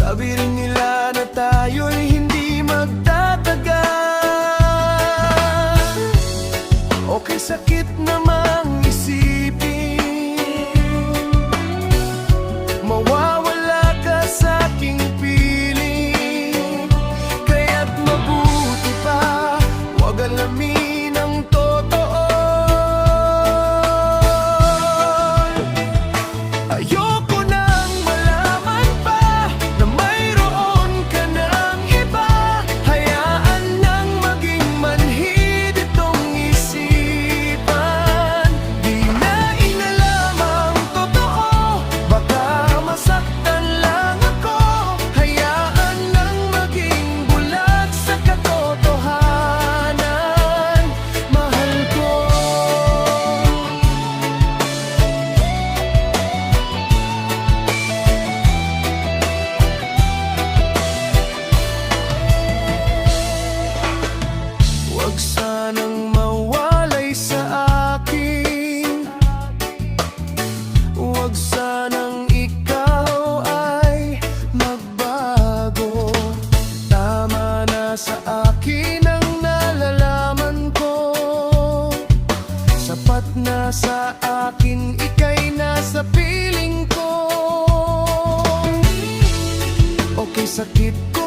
Sabi rin nila na tayo'y hindi magtatagal. Okay, sakit namang isipin mawawala ka sa aking piling. Kaya't mabuti pa huwag alamin ang totoo. Ayoko nang malaman pa na mayroon ka ng iba. Hayaan nang maging manhid itong isipan. Di na inalam ang totoo, baka masaktan lang ako. Hayaan nang maging bulag sa katotohanan. Mahal ko. Huwag sanang mawalay sa akin. Huwag sanang ikaw ay magbago. Tama na sa akin ang nalalaman ko. Sapat na sa akin, ika'y nasa piling ko. Okay, sakit ko